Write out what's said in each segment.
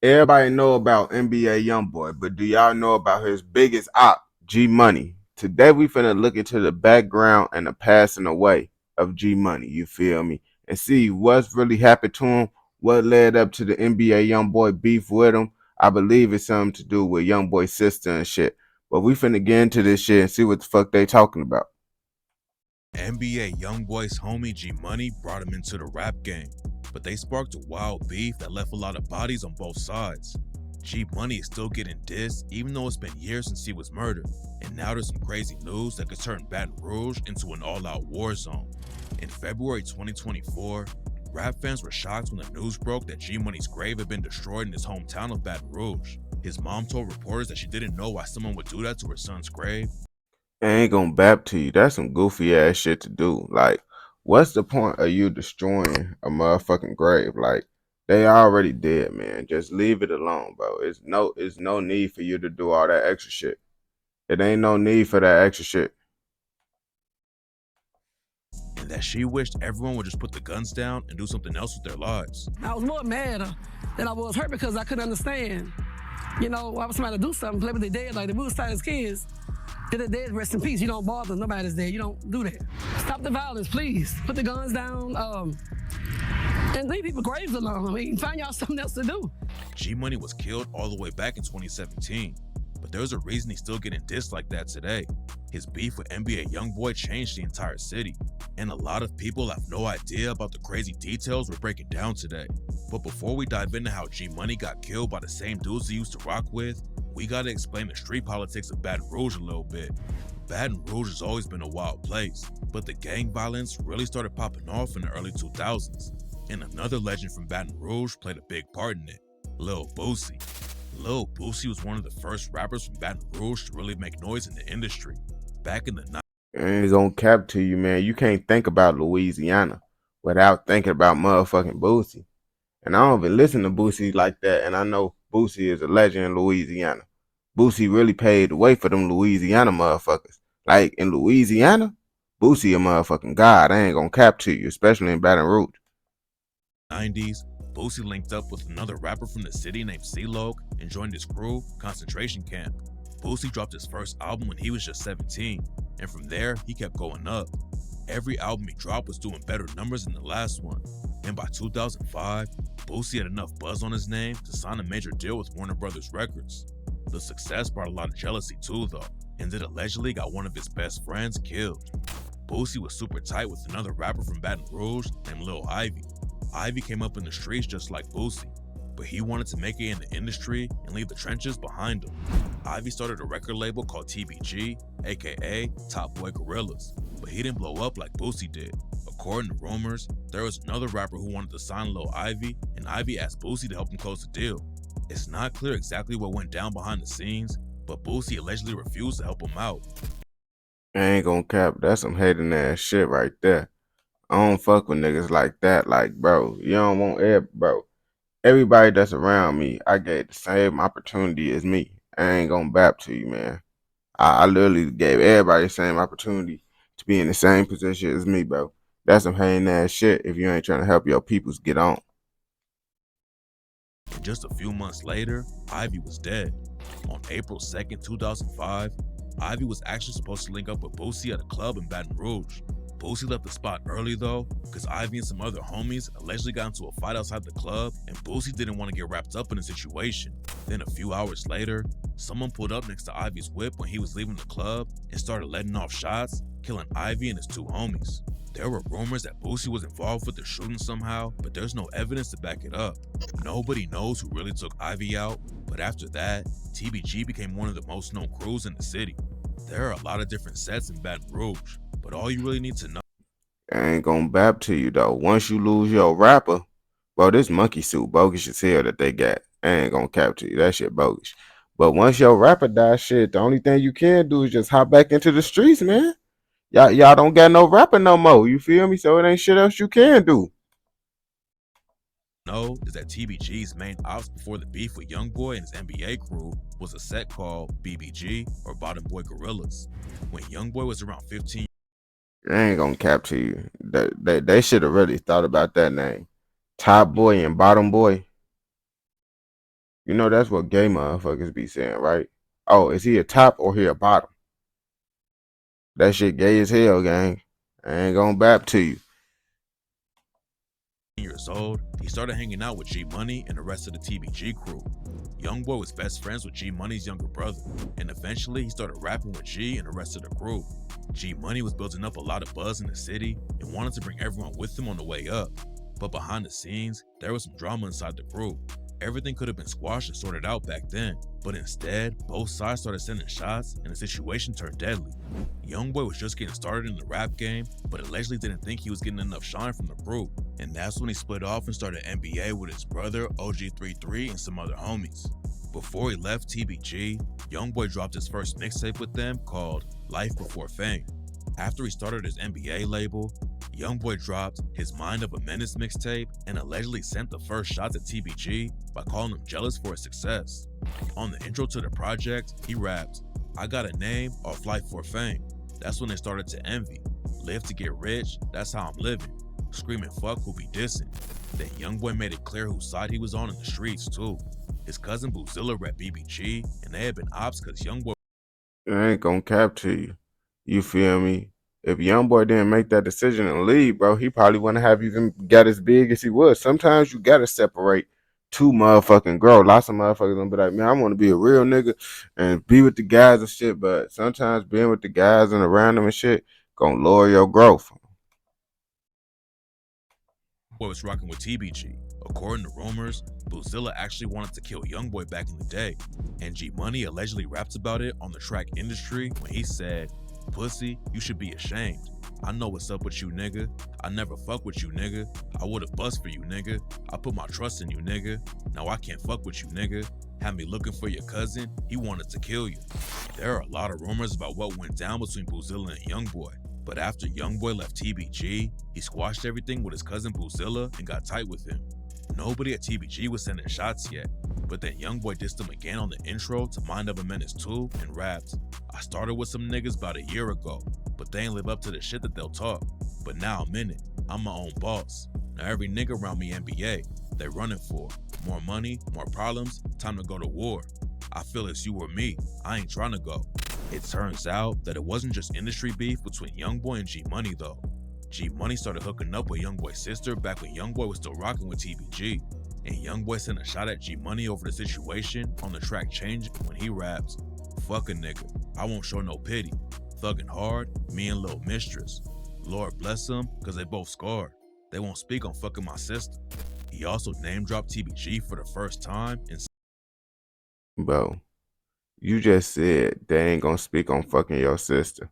Everybody know about NBA youngboy, but do y'all know about his biggest op, G Money? Today we finna look into the background and the passing away of G Money. You feel me? And see what's really happened to him. What led up to the NBA youngboy beef with him? I believe it's something to do with youngboy's sister and shit. But we finna get into this shit and see what the fuck they talking about. NBA Youngboy's homie G Money brought him into the rap game, but they sparked a wild beef that left a lot of bodies on both sides. G Money is still getting dissed even though it's been years since he was murdered, and now there's some crazy news that could turn Baton Rouge into an all-out war zone. In February 2024, rap fans were shocked when the news broke that G Money's grave had been destroyed in his hometown of Baton Rouge. His mom told reporters that she didn't know why someone would do that to her son's grave. I ain't gonna bap to you. That's some goofy ass shit to do. Like, what's the point of you destroying a motherfucking grave? Like, they already dead, man. Just leave it alone, bro. It's no need for you to do all that extra shit. It ain't no need for that extra shit. And that she wished everyone would just put the guns down and do something else with their lives. I was more mad than I was hurt because I couldn't understand. You know, I was trying to do something, play with their dead, like the we was tight as kids. Did the dead rest in peace? You don't bother nobody's dead. You don't do that. Stop the violence, please. Put the guns down, and leave people graves alone. I mean, find y'all something else to do. G Money was killed all the way back in 2017, but there's a reason he's still getting dissed like that today. His beef with NBA Youngboy changed the entire city, and a lot of people have no idea about the crazy details we're breaking down today. But before we dive into how G Money got killed by the same dudes he used to rock with, we gotta explain the street politics of Baton Rouge a little bit. Baton Rouge has always been a wild place, but the gang violence really started popping off in the early 2000s. And another legend from Baton Rouge played a big part in it, Lil Boosie. Lil Boosie was one of the first rappers from Baton Rouge to really make noise in the industry. Back in the I ain't gonna cap to you, man. You can't think about Louisiana without thinking about motherfucking Boosie. And I don't even listen to Boosie like that. And I know Boosie is a legend in Louisiana. Boosie really paved the way for them Louisiana motherfuckers. Like in Louisiana, Boosie a motherfucking god. I ain't gonna cap to you, especially in Baton Rouge. 90s, Boosie linked up with another rapper from the city named C-Log and joined his crew, Concentration Camp. Boosie dropped his first album when he was just 17, and from there, he kept going up. Every album he dropped was doing better numbers than the last one, and by 2005, Boosie had enough buzz on his name to sign a major deal with Warner Brothers Records. The success brought a lot of jealousy too though, and it allegedly got one of his best friends killed. Boosie was super tight with another rapper from Baton Rouge named Lil Ivy. Ivy came up in the streets just like Boosie, but he wanted to make it in the industry and leave the trenches behind him. Ivy started a record label called TBG, aka Top Boy Gorillas, but he didn't blow up like Boosie did. According to rumors, there was another rapper who wanted to sign Lil Ivy, and Ivy asked Boosie to help him close the deal. It's not clear exactly what went down behind the scenes, but Boosie allegedly refused to help him out. I ain't gonna cap. That's some hating ass shit right there. I don't fuck with niggas like that. Like, bro, you don't want bro. Everybody that's around me, I gave the same opportunity as me. I ain't gonna bap to you, man. I literally gave everybody the same opportunity to be in the same position as me, bro. That's some hating ass shit if you ain't trying to help your peoples get on. And just a few months later, Ivy was dead. On April 2nd, 2005, Ivy was actually supposed to link up with Boosie at a club in Baton Rouge. Boosie left the spot early though, because Ivy and some other homies allegedly got into a fight outside the club, and Boosie didn't want to get wrapped up in the situation. Then a few hours later, someone pulled up next to Ivy's whip when he was leaving the club and started letting off shots, killing Ivy and his two homies. There were rumors that Boosie was involved with the shooting somehow, but there's no evidence to back it up. Nobody knows who really took Ivy out, but after that, TBG became one of the most known crews in the city. There are a lot of different sets in Baton Rouge, but all you really need to know. I ain't gonna bap to you though. Once you lose your rapper, bro, this monkey suit bogus as hell that they got. I ain't gonna cap to you. That shit bogus. But once your rapper dies, shit, the only thing you can do is just hop back into the streets, man. Y'all don't got no rapper no more. You feel me? So it ain't shit else you can do. Know is that TBG's main ops before the beef with Youngboy and his NBA crew was a set called BBG or Bottom Boy Gorillas. When Youngboy was around 15, I ain't gonna cap to you. They should have really thought about that name. Top boy and bottom boy. You know that's what gay motherfuckers be saying, right? Oh, is he a top or he a bottom? That shit gay as hell, gang. I ain't gonna bap to you. Years old, he started hanging out with G Money and the rest of the TBG crew. Youngboy was best friends with G Money's younger brother, and eventually he started rapping with G and the rest of the crew. G Money was building up a lot of buzz in the city and wanted to bring everyone with him on the way up. But behind the scenes, there was some drama inside the group. Everything could have been squashed and sorted out back then, but instead, both sides started sending shots and the situation turned deadly. Youngboy was just getting started in the rap game, but allegedly didn't think he was getting enough shine from the group, and that's when he split off and started NBA with his brother OG33 and some other homies. Before he left TBG, Youngboy dropped his first mixtape with them called Life Before Fame. After he started his NBA label, Youngboy dropped his Mind of a Menace mixtape and allegedly sent the first shots at TBG by calling them jealous for his success. On the intro to the project, he rapped, "I got a name off Life for Fame." That's when they started to envy. Live to get rich, that's how I'm living. Screaming fuck who be dissing. Then Youngboy made it clear whose side he was on in the streets too. His cousin Boozilla rep BBG, and they had been ops cause Youngboy I ain't gonna cap to you. You feel me? If Youngboy didn't make that decision and leave, bro, he probably wouldn't have even got as big as he was. Sometimes you gotta separate two motherfucking grow. Lots of motherfuckers gonna be like, man, I want to be a real nigga and be with the guys and shit. But sometimes being with the guys and around them and shit gonna lower your growth. was rocking with TBG. According to rumors, Boozilla actually wanted to kill Youngboy back in the day, and G Money allegedly raps about it on the track Industry when he said, "Pussy, you should be ashamed. I know what's up with you, nigga. I never fuck with you, nigga. I would've bust for you, nigga. I put my trust in you, nigga. Now I can't fuck with you, nigga. Had me looking for your cousin, he wanted to kill you." There are a lot of rumors about what went down between Boozilla and Youngboy, but after Youngboy left TBG, he squashed everything with his cousin Boozilla and got tight with him. Nobody at TBG was sending shots yet, but then Youngboy dissed him again on the intro to Mind of a Menace 2 and rapped, "I started with some niggas about a year ago, but they ain't live up to the shit that they'll talk. But now I'm in it, I'm my own boss. Now every nigga around me NBA, they running for more money, more problems, time to go to war. I feel it's you or me, I ain't trying to go." It turns out that it wasn't just industry beef between Youngboy and G Money though. G Money started hooking up with Youngboy's sister back when Youngboy was still rocking with TBG, and Youngboy sent a shot at G Money over the situation on the track Change when he raps, "Fuck a nigga, I won't show no pity. Thuggin' hard, me and Lil Mistress. Lord bless them, cause they both scarred. They won't speak on fucking my sister." He also name dropped TBG for the first time and Bro, you just said they ain't gonna speak on fucking your sister.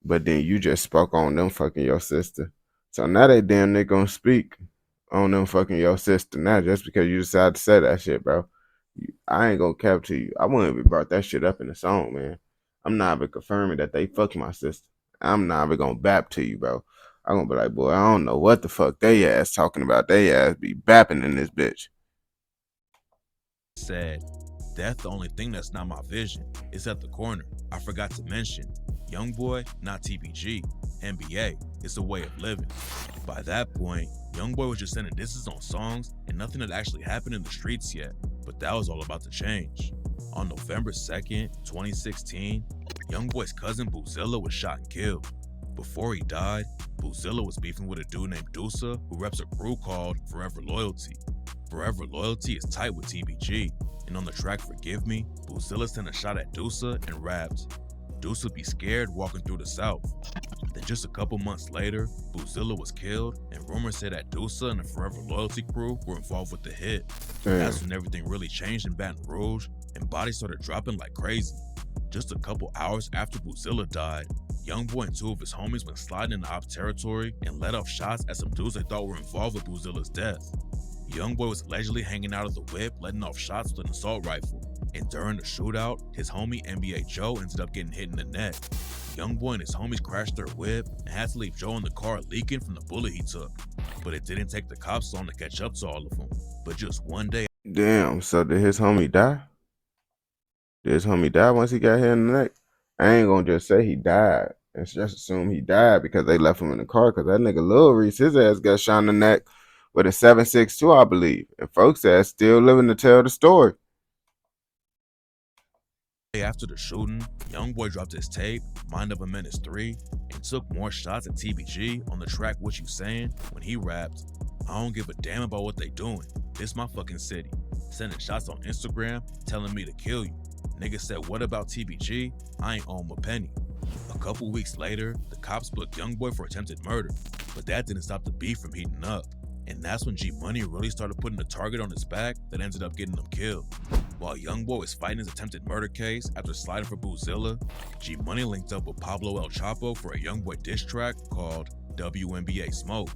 But then you just spoke on them fucking your sister. So now they damn near gonna speak on them fucking your sister now just because you decided to say that shit, bro. I ain't gonna cap to you. I wouldn't even brought that shit up in the song, man. I'm not even confirming that they fucked my sister. I'm not even gonna bap to you, bro. I'm gonna be like, boy, I don't know what the fuck they ass talking about. They ass be bapping in this bitch. said, "Death the only thing that's not my vision. It's at the corner. I forgot to mention. Youngboy, not TBG. NBA, it's a way of living." By that point, Youngboy was just sending disses on songs and nothing had actually happened in the streets yet, but that was all about to change. On November 2nd, 2016, Youngboy's cousin Boozilla was shot and killed. Before he died, Boozilla was beefing with a dude named Dusa who reps a crew called Forever Loyalty. Forever Loyalty is tight with TBG, and on the track Forgive Me, Boozilla sent a shot at Dusa and rapped, "Dusa be scared walking through the South." Then just a couple months later, Boozilla was killed, and rumors said that Dusa and the Forever Loyalty crew were involved with the hit. Damn. That's when everything really changed in Baton Rouge, and bodies started dropping like crazy. Just a couple hours after Boozilla died, Youngboy and two of his homies went sliding into op territory and let off shots at some dudes they thought were involved with Boozilla's death. Youngboy was allegedly hanging out of the whip, letting off shots with an assault rifle. And during the shootout, his homie NBA Joe ended up getting hit in the neck. Youngboy and his homies crashed their whip and had to leave Joe in the car leaking from the bullet he took. But it didn't take the cops long to catch up to all of them. But just one day, Damn, so did his homie die? Did his homie die once he got hit in the neck? I ain't gonna just say he died and just assume he died because they left him in the car. Because that nigga Lil Reese, his ass got shot in the neck with a 7.62, I believe. And folks ass still living to tell the story. After the shooting, Youngboy dropped his tape, Mind of a Menace 3, and took more shots at TBG on the track What You Saying when he rapped, "I don't give a damn about what they doing. This my fucking city." Sending shots on Instagram, telling me to kill you. Nigga said, "What about TBG? I ain't owe him a penny." A couple weeks later, the cops booked Youngboy for attempted murder, but that didn't stop the beef from heating up. And that's when G Money really started putting a target on his back that ended up getting him killed. While Youngboy was fighting his attempted murder case after sliding for Boozilla, G Money linked up with Pablo El Chapo for a Youngboy diss track called WNBA Smoke.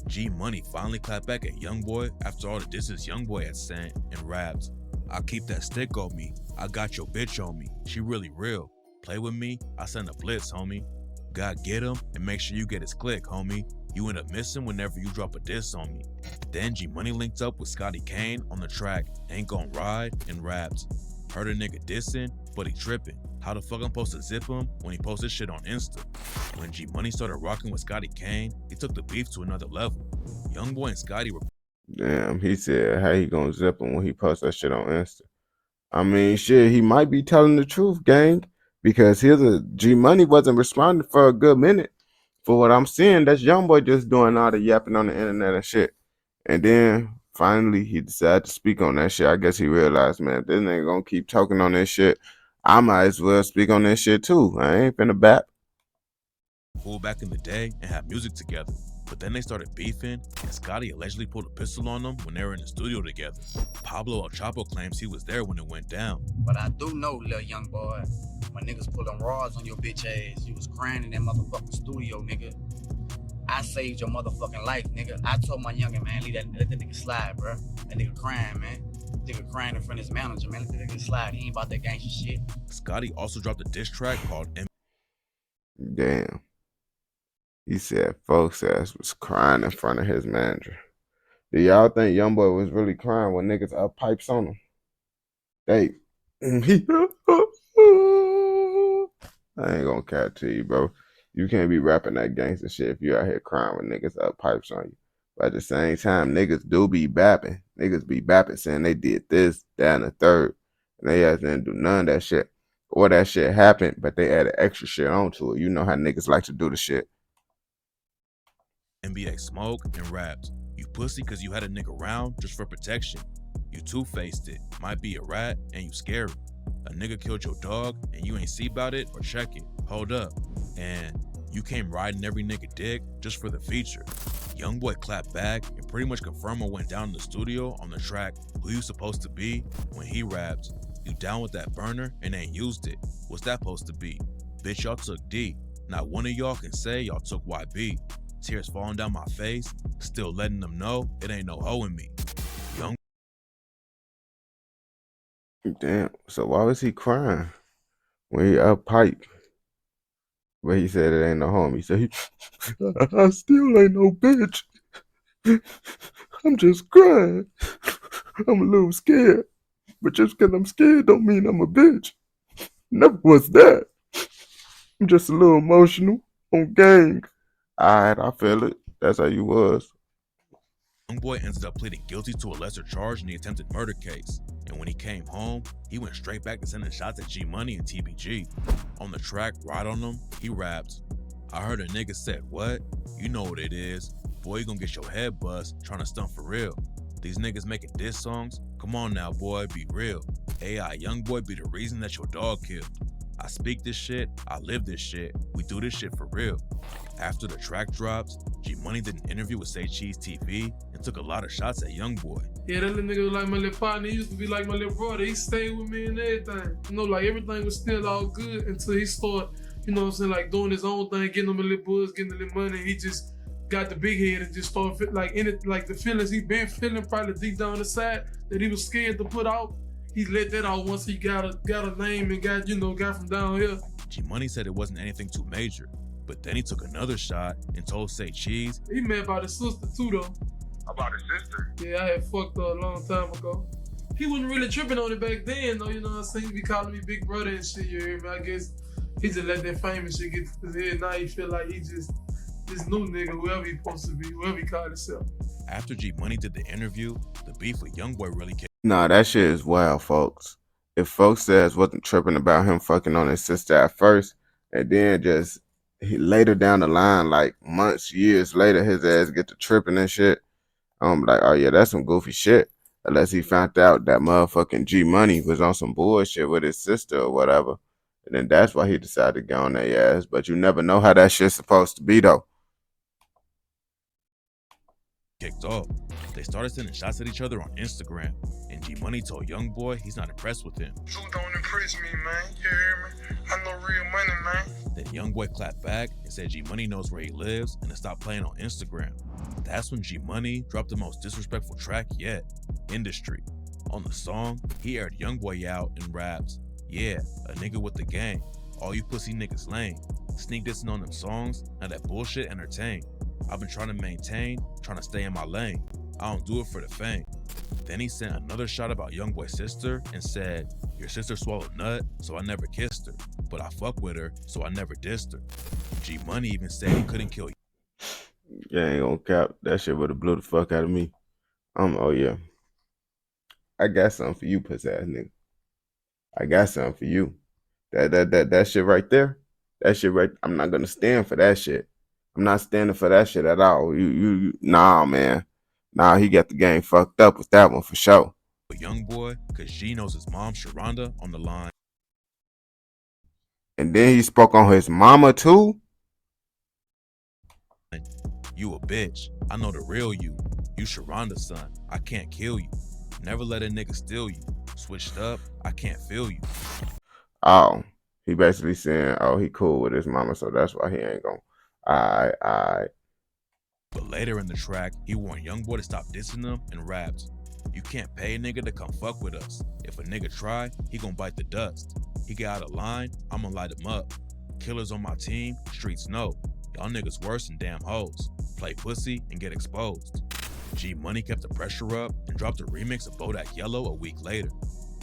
G Money finally clapped back at Youngboy after all the disses Youngboy had sent and rapped, "I keep that stick on me. I got your bitch on me. She really real. Play with me, I send a blitz, homie. God get him and make sure you get his click, homie. You end up missing whenever you drop a diss on me." Then G Money linked up with Scotty Kane on the track Ain't Gon' Ride and rapped, "Heard a nigga dissing, but he tripping. How the fuck I'm supposed to zip him when he posted shit on Insta?" When G Money started rocking with Scotty Kane, he took the beef to another level. Youngboy and Scotty were Damn, he said, how he gonna zip him when he posts that shit on Insta? I mean, shit, he might be telling the truth, gang, because here's a G Money wasn't responding for a good minute. For what I'm seeing, that's Youngboy just doing all the yapping on the internet and shit. And then finally he decided to speak on that shit. I guess he realized, man, this nigga gonna keep talking on this shit. I might as well speak on this shit too. I ain't finna bat. cool back in the day and had music together. But then they started beefing, and Scotty allegedly pulled a pistol on them when they were in the studio together. Pablo El Chapo claims he was there when it went down. But I do know, little young boy, when niggas pulling rods on your bitch ass, you was crying in that motherfucking studio, nigga. I saved your motherfucking life, nigga. I told my youngin', man, let that nigga slide, bro. That nigga crying, man. Nigga crying in front of his manager, man. Let that nigga slide. He ain't about that gangster shit. Scotty also dropped a diss track called Damn. He said folks ass was crying in front of his manager. Do y'all think Youngboy was really crying when niggas up pipes on him? They I ain't gonna cap to you, bro. You can't be rapping that gangster shit if you out here crying when niggas up pipes on you. But at the same time, niggas do be bapping. Niggas be bapping saying they did this, that, and the third. And they ass didn't do none of that shit. Or that shit happened, but they added extra shit onto it. You know how niggas like to do the shit. NBA Smoke and rapped, "You pussy cause you had a nigga around just for protection. You two-faced it, might be a rat, and you scary. A nigga killed your dog, and you ain't see about it or check it. Hold up. And you came riding every nigga dick just for the feature." Youngboy clapped back and pretty much confirmed what went down in the studio on the track Who You Supposed to Be when he rapped, "You down with that burner and ain't used it. What's that supposed to be? Bitch, y'all took D. Not one of y'all can say y'all took YB. Tears falling down my face, still letting them know it ain't no hoe in me." Young Damn. So why was he crying when he up pipe? But he said it ain't no home. He said, I still ain't no bitch. I'm just crying. I'm a little scared. But just because I'm scared don't mean I'm a bitch. Never was that. I'm just a little emotional on gang. Alright, I feel it. That's how you was. Youngboy ended up pleading guilty to a lesser charge in the attempted murder case, and when he came home, he went straight back to sending shots at G Money and TBG. On the track Ride on Them, he rapped, "I heard a nigga said what? You know what it is. Boy, you gonna get your head bust trying to stunt for real. These niggas making diss songs? Come on now, boy, be real. AI Youngboy be the reason that your dog killed. I speak this shit, I live this shit, we do this shit for real." After the track dropped, G Money did an interview with Say Cheese TV and took a lot of shots at Youngboy. Yeah, that little nigga was like my little partner. He used to be like my little brother. He stayed with me and everything. You know, like everything was still all good until he started, you know what I'm saying, like doing his own thing, getting him a little buzz, getting a little money. He just got the big head and just started like in it, like the feelings he been feeling probably deep down inside that he was scared to put out. He let that out once he got a name and got from down here. G Money said it wasn't anything too major, but then he took another shot and told Say Cheese he mad about his sister too though. About his sister? Yeah, I had fucked her a long time ago. He wasn't really tripping on it back then though, you know what I'm saying? He be calling me big brother and shit, you hear me? I guess he just let that fame and shit get to his head. Now he feel like he just this new nigga, whoever he supposed to be, whoever he called himself. After G Money did the interview, the beef with Youngboy really came. Nah, that shit is wild, folks. if folks says wasn't tripping about him fucking on his sister at first, and then just later down the line, like months, years later, his ass get to tripping and shit. I'm like, oh yeah, that's some goofy shit. Unless he found out that motherfucking G Money was on some bullshit with his sister or whatever. And then that's why he decided to go on their ass. But you never know how that shit's supposed to be though. Kicked off. They started sending shots at each other on Instagram, and G Money told Youngboy he's not impressed with him. You don't impress me, man. You hear me? I know real money, man. Then Youngboy clapped back and said G Money knows where he lives and to stop playing on Instagram. That's when G Money dropped the most disrespectful track yet, Industry. On the song, he aired Youngboy out and raps, "Yeah, a nigga with the gang. All you pussy niggas lame. Sneak dissing on them songs, now that bullshit entertain. I've been trying to maintain, trying to stay in my lane. I don't do it for the fame." Then he sent another shot about Youngboy's sister and said, "Your sister swallowed nut, so I never kissed her. But I fuck with her, so I never dissed her." G Money even said he couldn't kill. Yeah, ain't gonna cap. That shit would have blew the fuck out of me. Oh yeah. I got something for you, pussy ass nigga. I got something for you. That shit right there. That shit right. I'm not gonna stand for that shit. I'm not standing for that shit at all. Nah, man. Nah, he got the game fucked up with that one for sure. Youngboy, cause G knows his mom Sharonda on the line. And then he spoke on his mama too. "You a bitch. I know the real you. You Sharonda's son. I can't kill you. Never let a nigga steal you. Switched up, I can't feel you." Oh, he basically saying, oh, he cool with his mama, so that's why he ain't gonna. Alright. But later in the track, he warned Youngboy to stop dissing him and raps, "You can't pay a nigga to come fuck with us. If a nigga try, he gon' bite the dust. He get out of line, I'ma light him up. Killers on my team, streets know. Y'all niggas worse than damn hoes. Play pussy and get exposed." G Money kept the pressure up and dropped a remix of Bodak Yellow a week later.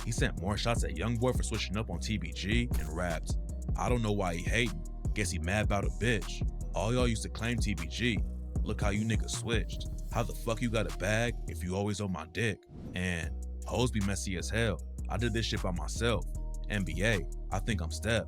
He sent more shots at Youngboy for switching up on TBG and raps, "I don't know why he hating. Guess he mad about a bitch. All y'all used to claim TBG. Look how you niggas switched. How the fuck you got a bag if you always on my dick? And hoes be messy as hell. I did this shit by myself. NBA, I think I'm Steph."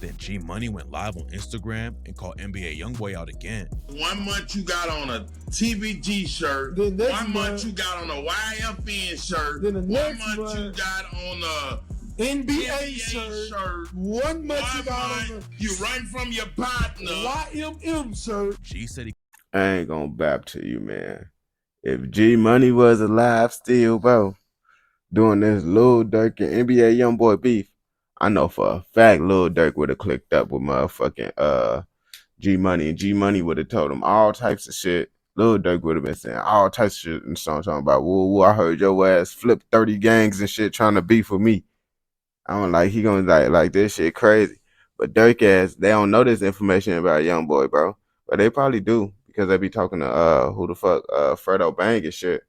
Then G Money went live on Instagram and called NBA Youngboy out again. 1 month you got on a TBG shirt. The next 1 month month you got on a YFN shirt. Then the 1 next month you month- got on a NBA shirt. shirt. 1 month you 1 got on month you run from your partner. YMM shirt. G said he I ain't gonna bap to you, man. If G Money was alive still, bro, doing this Lil Durk and NBA Youngboy beef, I know for a fact Lil Durk would have clicked up with motherfucking G Money, and G Money would have told him all types of shit. Lil Durk would have been saying all types of shit and song talking about, woo, I heard your ass flip 30 gangs and shit trying to beef with me. I'm like, he gonna like this shit crazy. But Durk ass, they don't know this information about Youngboy, bro. But they probably do because they be talking to who the fuck Fredo Bang and shit.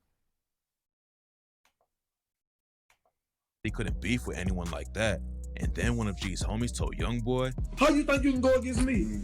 couldn't beef with anyone like that. And then one of G's homies told Youngboy, How you think you can go against me?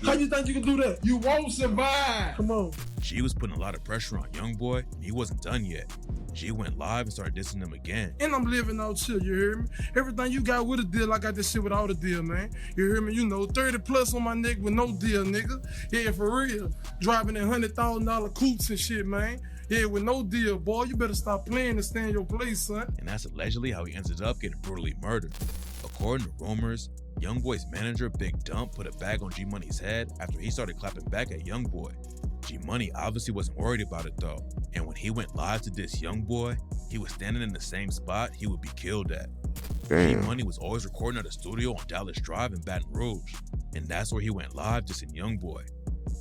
How you think you can do that? You won't survive. Come on. G was putting a lot of pressure on Youngboy, and he wasn't done yet. G went live and started dissing him again. And I'm living out chill, you hear me? Everything you got with a deal, I got this shit without a deal, man. You hear me? You know, 30 plus on my neck with no deal, nigga. Yeah, for real. Driving in $100,000 coupes and shit, man. Yeah, with no deal, boy. You better stop playing and stay in your place, son. And that's allegedly how he ended up getting brutally murdered. According to rumors, Youngboy's manager Big Dump put a bag on G Money's head after he started clapping back at Youngboy. G Money obviously wasn't worried about it though, and when he went live to diss Youngboy, he was standing in the same spot he would be killed at. Damn. G Money was always recording at a studio on Dallas Drive in Baton Rouge, and that's where he went live dissing Youngboy.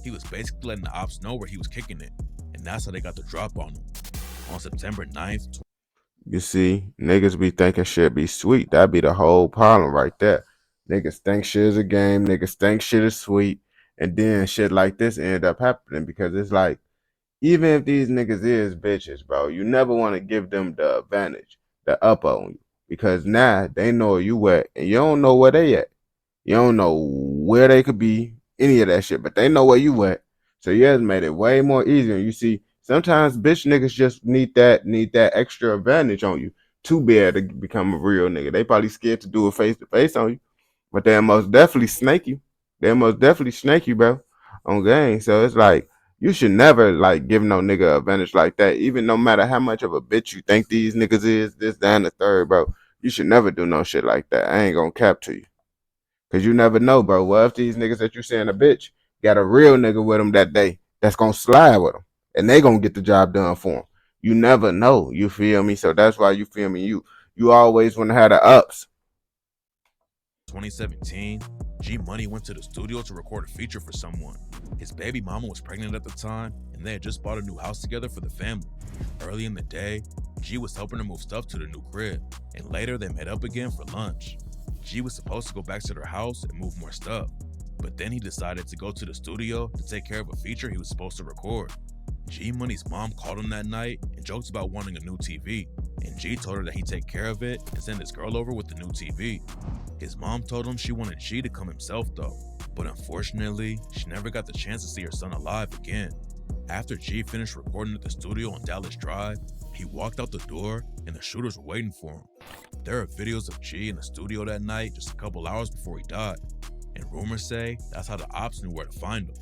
He was basically letting the ops know where he was kicking it, and that's how they got the drop on him. On September 9th, You see, niggas be thinking shit be sweet. That be the whole problem right there. Niggas think shit is a game. Niggas think shit is sweet. And then shit like this end up happening because it's like, even if these niggas is bitches, bro, you never want to give them the advantage, the up on you. Because now they know where you at and you don't know where they at. You don't know where they could be, any of that shit, but they know where you at. So you has made it way more easier. You see, sometimes bitch niggas just need that extra advantage on you. too bad to become a real nigga. They probably scared to do it face to face on you, but they most definitely snake you. They most definitely snake you, bro, on game. So it's like you should never like give no nigga a advantage like that. Even no matter how much of a bitch you think these niggas is, this, that, and the third, bro. You should never do no shit like that. I ain't gonna cap to you. Cause you never know, bro. What if these niggas that you saying a bitch got a real nigga with them that day that's gonna slide with them and they gonna get the job done for them? You never know. You feel me? So that's why you feel me. You always want to have the ups. 2017, G Money went to the studio to record a feature for someone. His baby mama was pregnant at the time, and they had just bought a new house together for the family. Early in the day, G was helping her move stuff to the new crib, and later they met up again for lunch. G was supposed to go back to their house and move more stuff, but then he decided to go to the studio to take care of a feature he was supposed to record. G Money's mom called him that night and joked about wanting a new TV, and G told her that he'd take care of it and send his girl over with the new TV. His mom told him she wanted G to come himself though, but unfortunately, she never got the chance to see her son alive again. After G finished recording at the studio on Dallas Drive, he walked out the door and the shooters were waiting for him. There are videos of G in the studio that night just a couple hours before he died, and rumors say that's how the ops knew where to find him.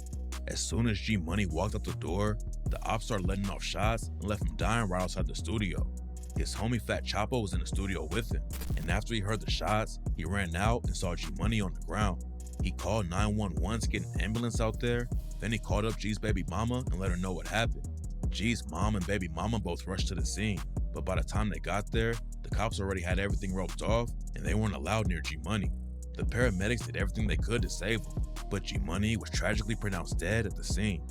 As soon as G Money walked out the door, the ops started letting off shots and left him dying right outside the studio. His homie Fat Chapo was in the studio with him, and after he heard the shots, he ran out and saw G Money on the ground. He called 911 to get an ambulance out there, then he called up G's baby mama and let her know what happened. G's mom and baby mama both rushed to the scene, but by the time they got there, the cops already had everything roped off and they weren't allowed near G Money. The paramedics did everything they could to save him, but G Money was tragically pronounced dead at the scene.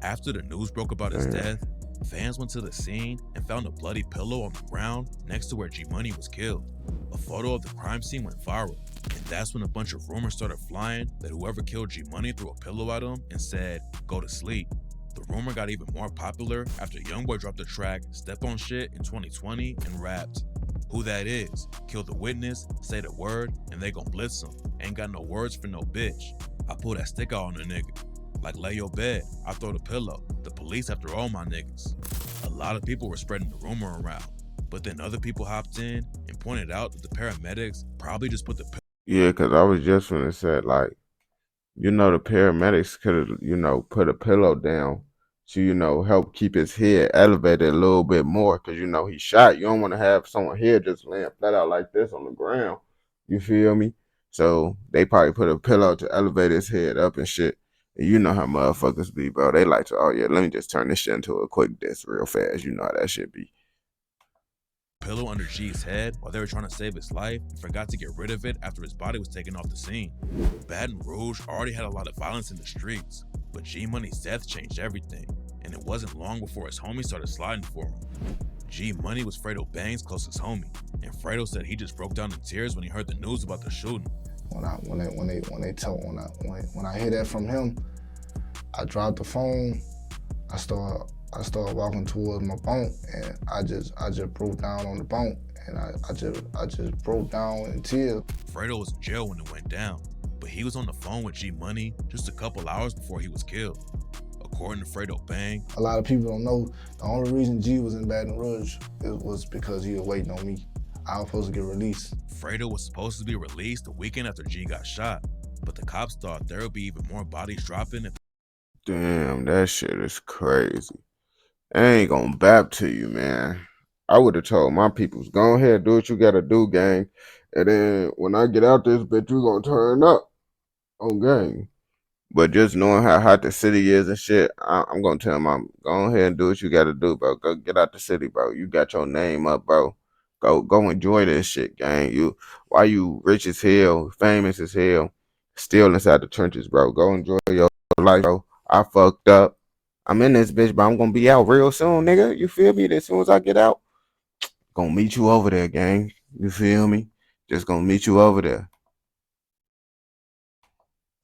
After the news broke about his death, fans went to the scene and found a bloody pillow on the ground next to where G Money was killed. A photo of the crime scene went viral, and that's when a bunch of rumors started flying that whoever killed G Money threw a pillow at him and said, "Go to sleep." The rumor got even more popular after Youngboy dropped the track Step on Shit in 2020 and rapped, "Who that is? Kill the witness, say the word, and they gon' blitz him. Ain't got no words for no bitch. I pull that stick out on a nigga. Like lay your bed, I throw the pillow. The police after all my niggas." A lot of people were spreading the rumor around, but then other people hopped in and pointed out that the paramedics probably just put the pillow. Yeah, cause I was just gonna say like, the paramedics could have, put a pillow down to, help keep his head elevated a little bit more. Cause, he shot. You don't want to have someone here just laying flat out like this on the ground. You feel me? So they probably put a pillow to elevate his head up and shit. And you know how motherfuckers be, bro. They like to, oh yeah, let me just turn this shit into a quick disc real fast. You know how that shit be. Pillow under G's head while they were trying to save his life and forgot to get rid of it after his body was taken off the scene. Baton Rouge already had a lot of violence in the streets, but G Money's death changed everything, and it wasn't long before his homie started sliding for him. G Money was Fredo Bang's closest homie, and Fredo said he just broke down in tears when he heard the news about the shooting. When I hear that from him, I dropped the phone. I started walking towards my bunk, and I just broke down on the bunk, and I just broke down in tears. Fredo was in jail when it went down, but he was on the phone with G Money just a couple hours before he was killed. According to Fredo Bang, a lot of people don't know the only reason G was in Baton Rouge was because he was waiting on me. I was supposed to get released. Fredo was supposed to be released the weekend after G got shot, but the cops thought there would be even more bodies dropping. Damn, that shit is crazy. I ain't gonna bap to you, man. I would have told my peoples, go ahead, do what you gotta do, gang. And then when I get out this bitch, you gonna turn up on gang. But just knowing how hot the city is and shit, I'm gonna tell mom, go ahead and do what you gotta do, bro. Go get out the city, bro. You got your name up, bro. Go enjoy this shit, gang. Why you rich as hell, famous as hell, still inside the trenches, bro. Go enjoy your life, bro. I fucked up. I'm in this bitch, but I'm gonna be out real soon, nigga. You feel me? As soon as I get out, gonna meet you over there, gang. You feel me? Just gonna meet you over there.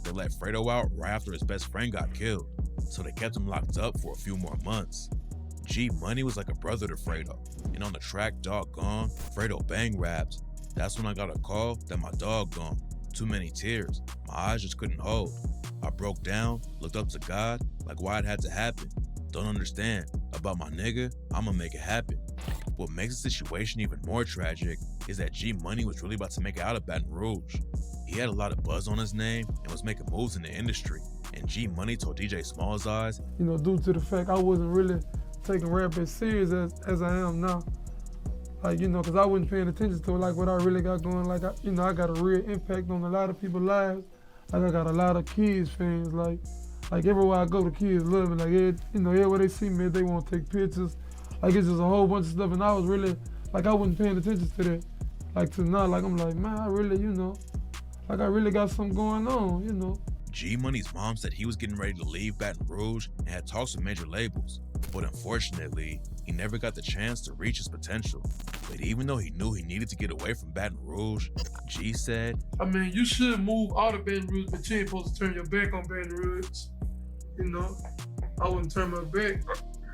They let Fredo out right after his best friend got killed, so they kept him locked up for a few more months. G Money was like a brother to Fredo, and on the track Dog Gone, Fredo Bang raps, "That's when I got a call that my dog gone. Too many tears, my eyes just couldn't hold. I broke down, looked up to God, like why it had to happen. Don't understand. About my nigga, I'ma make it happen. What makes the situation even more tragic is that G Money was really about to make it out of Baton Rouge. He had a lot of buzz on his name and was making moves in the industry. And G Money told DJ Small's Eyes, You know, due to the fact I wasn't really taking rap as serious as I am now. Like, you know, because I wasn't paying attention to like what I really got going. Like, I got a real impact on a lot of people's lives. Like, I got a lot of kids fans. Like everywhere I go, the kids love me. Like, everywhere they see me, they want to take pictures. Like, it's just a whole bunch of stuff. And I was really, like, I wasn't paying attention to that. Like, to now, like, I'm like, man, I really, you know, like, I really got something going on, you know. G Money's mom said he was getting ready to leave Baton Rouge and had talks with major labels. But unfortunately, he never got the chance to reach his potential. But even though he knew he needed to get away from Baton Rouge, G said, I mean, you should move out of Baton Rouge, but you ain't supposed to turn your back on Baton Rouge. You know, I wouldn't turn my back.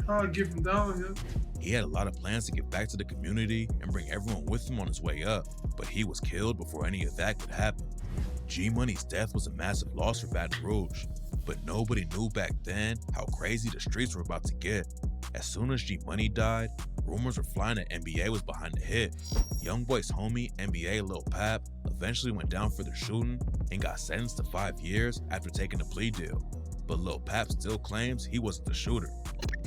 I'll get from down here. He had a lot of plans to get back to the community and bring everyone with him on his way up, but he was killed before any of that could happen. G Money's death was a massive loss for Baton Rouge, but nobody knew back then how crazy the streets were about to get. As soon as G Money died, rumors were flying that NBA was behind the hit. Youngboy's homie, NBA Lil Pap, eventually went down for the shooting and got sentenced to 5 years after taking a plea deal. But Lil Pap still claims he wasn't the shooter.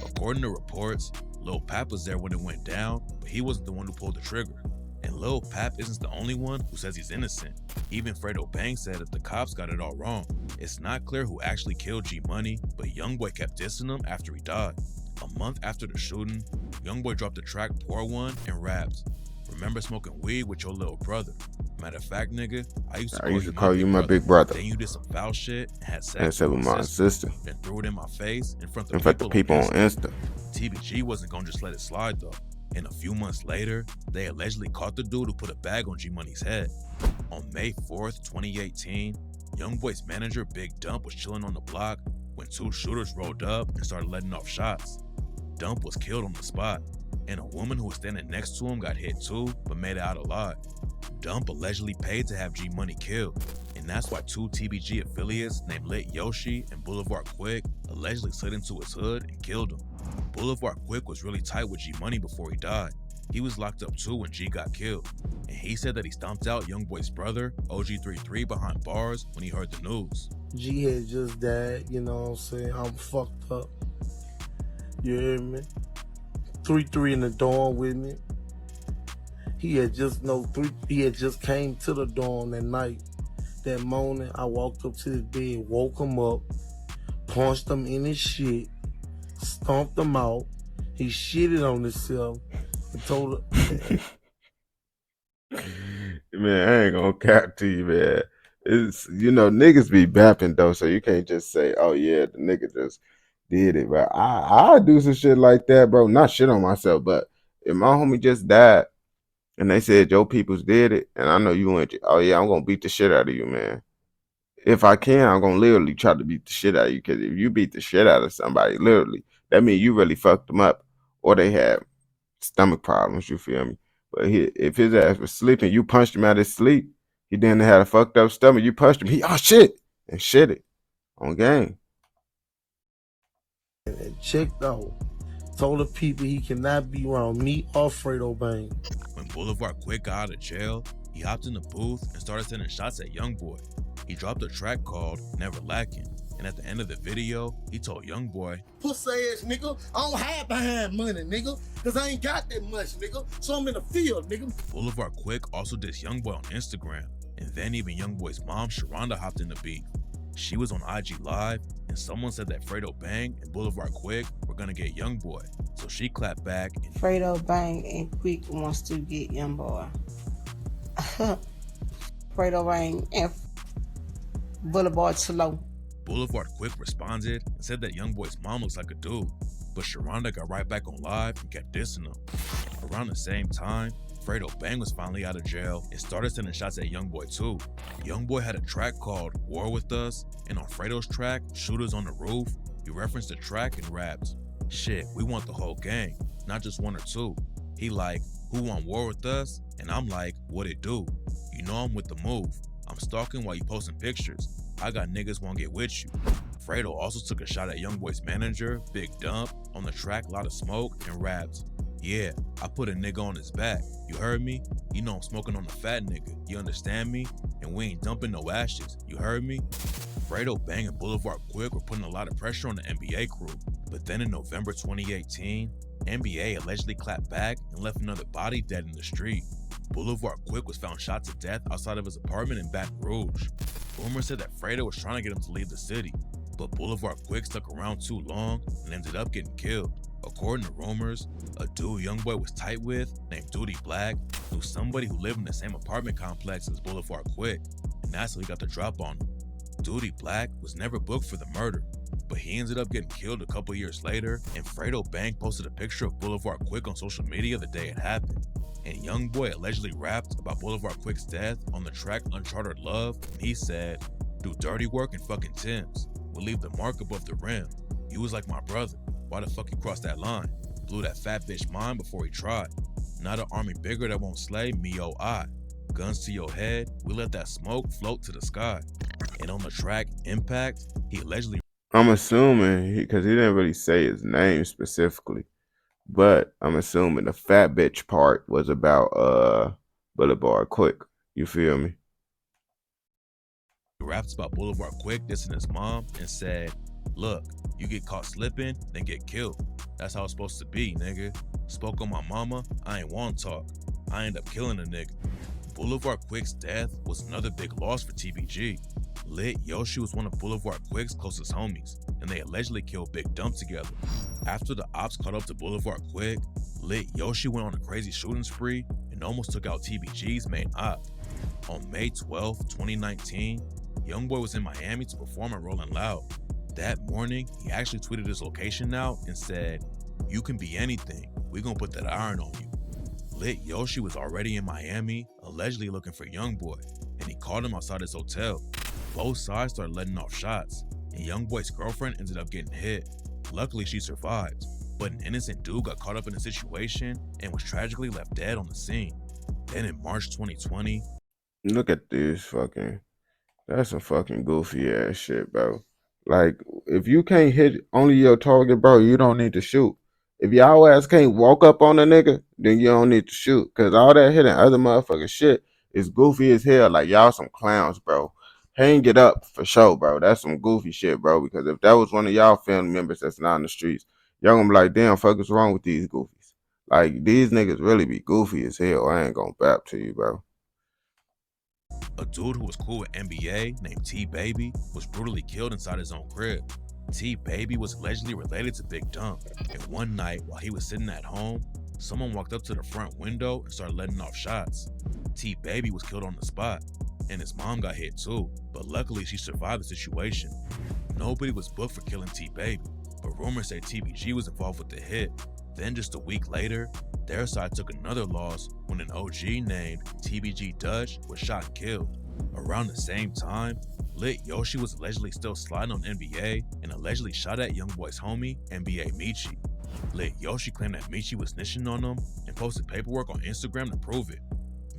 According to reports, Lil Pap was there when it went down, but he wasn't the one who pulled the trigger. And Lil Pap isn't the only one who says he's innocent. Even Fredo Bang said that the cops got it all wrong. It's not clear who actually killed G Money, but Youngboy kept dissing him after he died. A month after the shooting, Youngboy dropped the track Pour One and raps, "Remember smoking weed with your little brother? Matter of fact, nigga, I used to call you my big brother. Then you did some foul shit and had sex with my sister. Then threw it in my face in front of the people on Insta. TBG wasn't gonna just let it slide though. And a few months later, they allegedly caught the dude who put a bag on G Money's head. On May 4th, 2018, Youngboy's manager Big Dump was chilling on the block when two shooters rolled up and started letting off shots. Dump was killed on the spot, and a woman who was standing next to him got hit too, but made it out alive. Dump allegedly paid to have G Money killed, and that's why two TBG affiliates named Lit Yoshi and Boulevard Quick allegedly slid into his hood and killed him. Boulevard Quick was really tight with G Money before he died. He was locked up too when G got killed, and he said that he stomped out Youngboy's brother, OG33, behind bars when he heard the news. G had just died, you know what I'm saying? I'm fucked up. You hear me? 3-3 in the dorm with me. He had just came to the dorm that night. That morning, I walked up to his bed, woke him up, punched him in his shit, stomped him out. He shitted on himself and told her. Man, I ain't gonna cap to you, man. It's, you know, niggas be bapping though, so you can't just say, oh yeah, the nigga just did it. But I do some shit like that, bro. Not shit on myself, but if my homie just died and they said your peoples did it, and I know you went, oh yeah, I'm gonna beat the shit out of you, man. If I can, I'm gonna literally try to beat the shit out of you, because if you beat the shit out of somebody, literally, that means you really fucked them up, or they had stomach problems, you feel me? But if his ass was sleeping, you punched him out of his sleep, he then had a fucked up stomach, you punched him, he, oh shit, and shit it on game. And checked out. Told the people he cannot be around me or Fredo Bang. When Boulevard Quick got out of jail, he hopped in the booth and started sending shots at Youngboy. He dropped a track called Never Lacking, and at the end of the video, he told Youngboy, "Pussy ass nigga, I don't hide behind money, nigga, cause I ain't got that much, nigga, so I'm in the field, nigga." Boulevard Quick also dissed Youngboy on Instagram, and then even Youngboy's mom, Sharonda, hopped in the beef. She was on IG Live, and someone said that Fredo Bang and Boulevard Quick were gonna get Youngboy, so she clapped back and Fredo Bang and Quick wants to get Youngboy. Fredo Bang and Boulevard slow. Boulevard Quick responded and said that Youngboy's mom looks like a dude, but Sharonda got right back on live and kept dissing him. Around the same time, Fredo Bang was finally out of jail and started sending shots at Youngboy too. Youngboy had a track called War With Us, and on Fredo's track, Shooters on the Roof, he referenced the track and rapped, "Shit, we want the whole gang, not just one or two." He like, "Who want war with us?" And I'm like, "What it do? You know I'm with the move. I'm stalking while you posting pictures. I got niggas won't get with you." Fredo also took a shot at Youngboy's manager, Big Dump, on the track Lot of Smoke and rapped, "Yeah, I put a nigga on his back. You heard me? You know I'm smoking on a fat nigga. You understand me? And we ain't dumping no ashes. You heard me?" Fredo Bang and Boulevard Quick were putting a lot of pressure on the NBA crew. But then in November 2018, NBA allegedly clapped back and left another body dead in the street. Boulevard Quick was found shot to death outside of his apartment in Baton Rouge. Rumors said that Fredo was trying to get him to leave the city, but Boulevard Quick stuck around too long and ended up getting killed. According to rumors, a dude Youngboy was tight with, named Duty Black, knew somebody who lived in the same apartment complex as Boulevard Quick, and that's how he got the drop on him. Duty Black was never booked for the murder, but he ended up getting killed a couple years later, and Fredo Bang posted a picture of Boulevard Quick on social media the day it happened. And Youngboy allegedly rapped about Boulevard Quick's death on the track Uncharted Love, and he said, "Do dirty work in fucking Timbs. We'll leave the mark above the rim. You was like my brother. Why the fuck you crossed that line? Blew that fat bitch mind before he tried. Not an army bigger that won't slay me, oh I. Guns to your head, we let that smoke float to the sky." And on the track Impact, he allegedly, I'm assuming, because he didn't really say his name specifically, but I'm assuming the fat bitch part was about Boulevard Quick. You feel me? raps about Boulevard Quick dissing his mom and said, "Look, you get caught slipping, then get killed. That's how it's supposed to be, nigga. Spoke on my mama, I ain't want to talk. I end up killing a nigga." Boulevard Quick's death was another big loss for TBG. Lit Yoshi was one of Boulevard Quick's closest homies, and they allegedly killed Big Dump together. After the ops caught up to Boulevard Quick, Lit Yoshi went on a crazy shooting spree and almost took out TBG's main op. On May 12, 2019, Youngboy was in Miami to perform at Rolling Loud. That morning, he actually tweeted his location out and said, "You can be anything, we gonna put that iron on you." Lit Yoshi was already in Miami, allegedly looking for Youngboy, and he called him outside his hotel. Both sides started letting off shots, and Youngboy's girlfriend ended up getting hit. Luckily, she survived, but an innocent dude got caught up in the situation and was tragically left dead on the scene. Then in March 2020, Look at this fucking. That's some fucking goofy ass shit, bro. Like, if you can't hit only your target, bro, you don't need to shoot. If y'all ass can't walk up on a nigga, then you don't need to shoot. Cause all that hitting other motherfucking shit is goofy as hell. Like, y'all some clowns, bro. Hang it up for sure, bro. That's some goofy shit, bro. Because if that was one of y'all family members that's not in the streets, y'all gonna be like, damn, fuck is wrong with these goofies? Like, these niggas really be goofy as hell. I ain't gonna bap to you, bro. a dude who was cool with NBA named T-Baby was brutally killed inside his own crib. T-Baby was allegedly related to Big Dump, and one night while he was sitting at home, someone walked up to the front window and started letting off shots. T-Baby was killed on the spot, and his mom got hit too, but luckily she survived the situation. Nobody was booked for killing T-Baby, but rumors say TBG was involved with the hit. Then just a week later, their side took another loss when an OG named TBG Dutch was shot and killed. Around the same time, Lit Yoshi was allegedly still sliding on NBA and allegedly shot at Youngboy's homie, NBA Michi. Lit Yoshi claimed that Michi was snitching on him and posted paperwork on Instagram to prove it.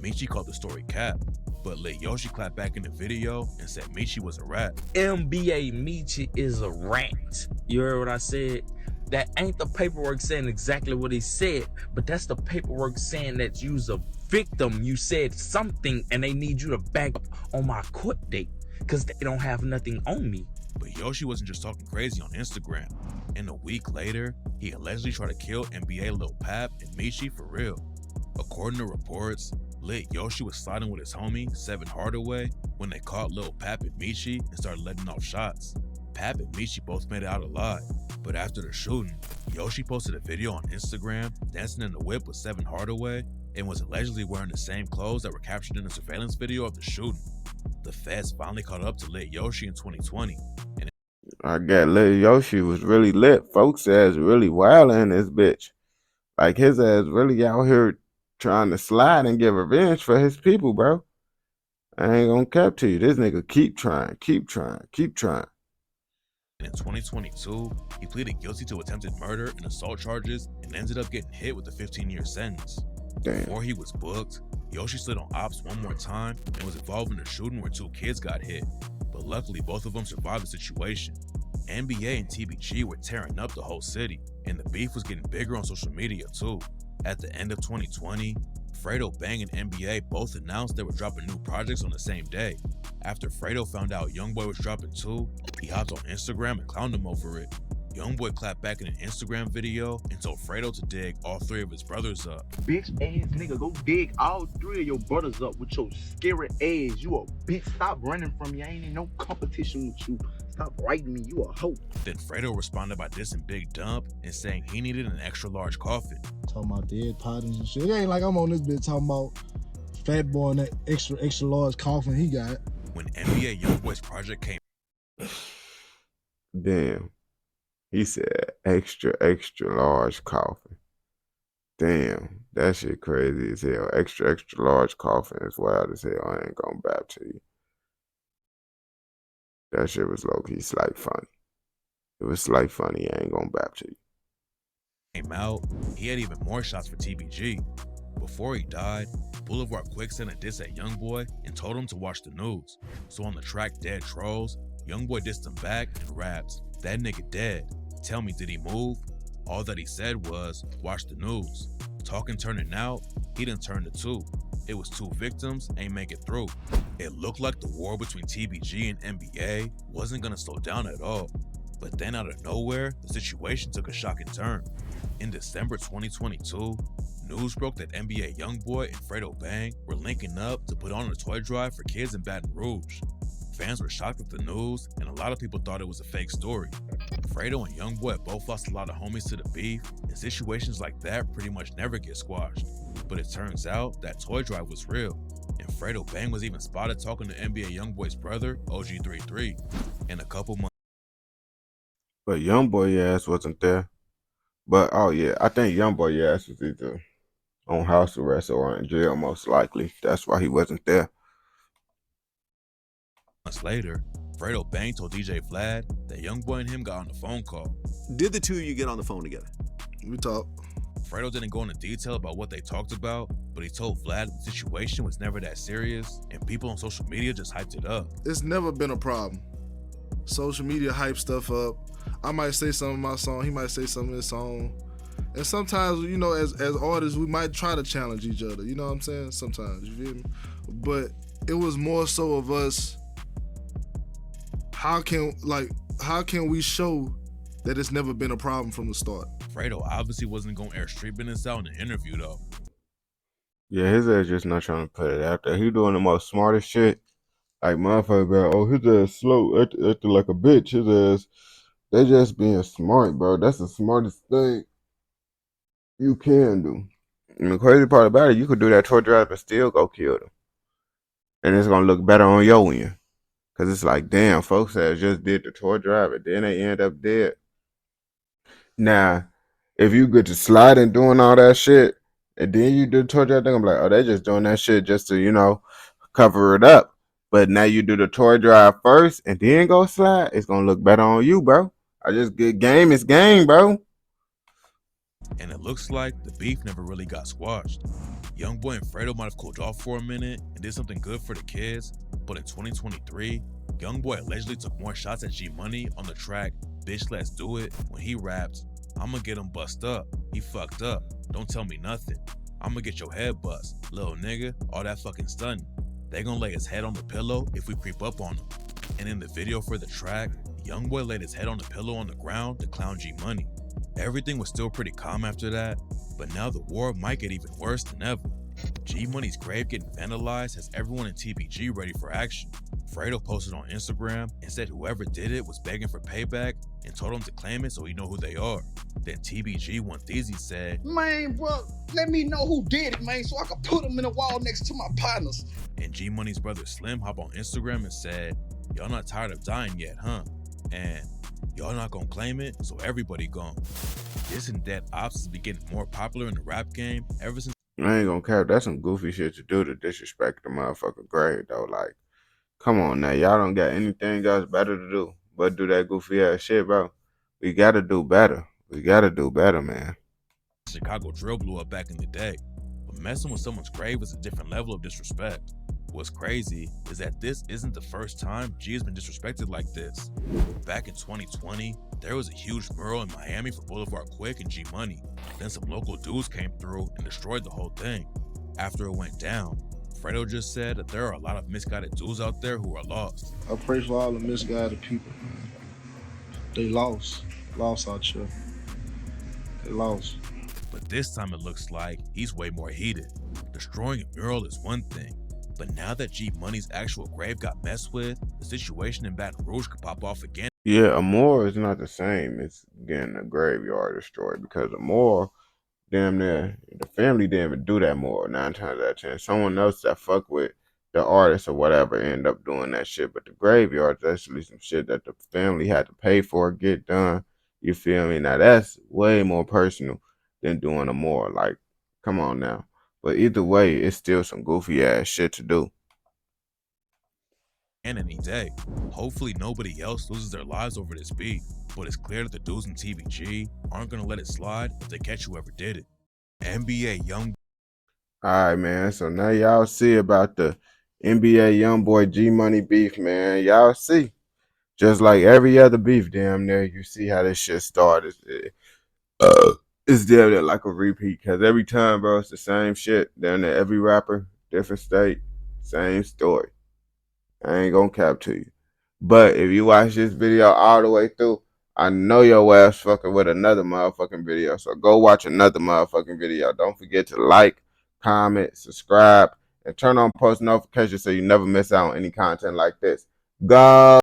Michi called the story cap, but Lit Yoshi clapped back in the video and said Michi was a rat. NBA Michi is a rat. You heard what I said? That ain't the paperwork saying exactly what he said, but that's the paperwork saying that you's a victim. You said something and they need you to back up on my court date because they don't have nothing on me. But Yoshi wasn't just talking crazy on Instagram. And a week later, he allegedly tried to kill NBA Lil Pap and Michi for real. According to reports, Lit Yoshi was sliding with his homie, Seven Hardaway, when they caught Lil Pap and Michi and started letting off shots. Pap and Michi both made it out alive, but after the shooting, Yoshi posted a video on Instagram dancing in the whip with Seven Hardaway and was allegedly wearing the same clothes that were captured in the surveillance video of the shooting. The feds finally caught up to Lit Yoshi in 2020. And I got Lit Yoshi was really lit. Folks ass really wild in this bitch. Like, his ass really out here trying to slide and get revenge for his people, bro. I ain't gonna cap to you. This nigga keep trying, keep trying, keep trying. in 2022, he pleaded guilty to attempted murder and assault charges and ended up getting hit with a 15-year sentence. Damn. Before he was booked, Yoshi slid on ops one more time and was involved in a shooting where 2 kids got hit, but luckily both of them survived the situation. NBA and TBG were tearing up the whole city, and the beef was getting bigger on social media too. At the end of 2020, Fredo Bang and NBA both announced they were dropping new projects on the same day. After Fredo found out Youngboy was dropping too, he hopped on Instagram and clowned him over it. Youngboy clapped back in an Instagram video and told Fredo to dig all 3 of his brothers up. Bitch ass nigga, go dig all 3 of your brothers up with your scary ass. You a bitch. Stop running from me. I ain't in no competition with you. Stop writing me. You a hoe. Then Fredo responded by dissing Big Dump and saying he needed an extra large coffin. Talking about dead partners and shit. It ain't like I'm on this bitch talking about Fat Boy and that extra large coffin he got. When NBA Youngboy's project came, Damn. He said extra large coffin. Damn, that shit crazy as hell. Extra large coffin is wild as hell. I ain't gonna bap to you. That shit was low-key slight funny. It was slight funny. I ain't gonna bap to you. came out, he had even more shots for TBG. Before he died, Boulevard Quick sent a diss at Youngboy and told him to watch the news. So on the track Dead Trolls, Youngboy dissed him back and raps, "That nigga dead. Tell me, did he move?" All that he said was, "Watch the news." Talking turning out, he done turned to 2. It was 2 victims, ain't make it through. It looked like the war between TBG and NBA wasn't gonna slow down at all. But then out of nowhere, the situation took a shocking turn. In December 2022, news broke that NBA Youngboy and Fredo Bang were linking up to put on a toy drive for kids in Baton Rouge. Fans were shocked with the news, and a lot of people thought it was a fake story. Fredo and Youngboy both lost a lot of homies to the beef, and situations like that pretty much never get squashed. But it turns out that toy drive was real, and Fredo Bang was even spotted talking to NBA Youngboy's brother, OG33, in a couple months. But Youngboy ass wasn't there. But oh yeah, I think Youngboy ass was either on house arrest or in jail most likely. That's why he wasn't there. Months later, Fredo Bang told DJ Vlad that Youngboy and him got on the phone call. Did the 2 of you get on the phone together? We talked. Fredo didn't go into detail about what they talked about, but he told Vlad the situation was never that serious, and people on social media just hyped it up. It's never been a problem. Social media hype stuff up. I might say something in my song, he might say something in his song. And sometimes, you know, as artists, we might try to challenge each other. You know what I'm saying? Sometimes, you feel me? But it was more so of us, how can we show that it's never been a problem from the start? Fredo obviously wasn't going to air street business out in the interview though. Yeah, his ass just not trying to put it out there. He doing the most smartest shit. Like motherfucker, oh, his ass slow, acting like a bitch. His ass, they just being smart, bro. That's the smartest thing you can do. And the crazy part about it, you could do that toy drive and still go kill them. And it's gonna look better on your end. Cause it's like, damn, folks that just did the toy drive and then they end up dead. Now, if you get to sliding doing all that shit, and then you do the toy drive, I'm like, oh, they just doing that shit just to, you know, cover it up. But now you do the toy drive first and then go slide, it's gonna look better on you, bro. I just get game is game, bro. And it looks like the beef never really got squashed. Youngboy and Fredo might have cooled off for a minute and did something good for the kids, but in 2023, Youngboy allegedly took more shots at G Money on the track Bitch Let's Do It when he rapped, "I'ma get him bust up, he fucked up, don't tell me nothing, I'ma get your head bust, little nigga, all that fucking stunning. They gonna lay his head on the pillow if we creep up on him." And in the video for the track, Youngboy laid his head on the pillow on the ground to clown G Money. Everything was still pretty calm after that, but now the war might get even worse than ever. G Money's grave getting vandalized has everyone in TBG ready for action. Fredo posted on Instagram and said whoever did it was begging for payback and told him to claim it so he know who they are. Then TBG One Theezy said, "Man, bro, let me know who did it, man, so I can put them in the wall next to my partners." And G Money's brother Slim hopped on Instagram and said, "Y'all not tired of dying yet, huh? And y'all not gonna claim it, so everybody gone." This and that ops has been getting more popular in the rap game ever since. I ain't gonna cap. That's some goofy shit to do to disrespect the motherfucking grave, though. Like, come on now. Y'all don't got anything else better to do but do that goofy ass shit, bro. We gotta do better. We gotta do better, man. Chicago drill blew up back in the day, but messing with someone's grave is a different level of disrespect. What's crazy is that this isn't the first time G has been disrespected like this. Back in 2020, there was a huge mural in Miami for Boulevard Quick and G Money. Then some local dudes came through and destroyed the whole thing. After it went down, Fredo just said that there are a lot of misguided dudes out there who are lost. I pray for all the misguided people, man. They lost out here. They lost. But this time it looks like he's way more heated. Destroying a mural is one thing, but now that G Money's actual grave got messed with, the situation in Baton Rouge could pop off again. Yeah, a moor is not the same as getting a graveyard destroyed, because a moor, damn near, the family didn't even do that moor 9 times out of 10. Someone else that fuck with the artist or whatever end up doing that shit. But the graveyard's actually some shit that the family had to pay for, get done. You feel me? Now that's way more personal than doing a moor. Like, come on now. But either way, it's still some goofy ass shit to do. And any day. Hopefully nobody else loses their lives over this beef, but it's clear that the dudes in TVG aren't gonna let it slide if they catch whoever did it. NBA Young. Alright, man. So now y'all see about the NBA Youngboy G Money beef, man. Y'all see. Just like every other beef, damn near, you see how this shit started. It's damn near like a repeat, because every time, bro, it's the same shit. Damn near every rapper, different state, same story. I ain't gonna cap to you. But if you watch this video all the way through, I know your ass fucking with another motherfucking video. So go watch another motherfucking video. Don't forget to like, comment, subscribe, and turn on post notifications so you never miss out on any content like this. Go!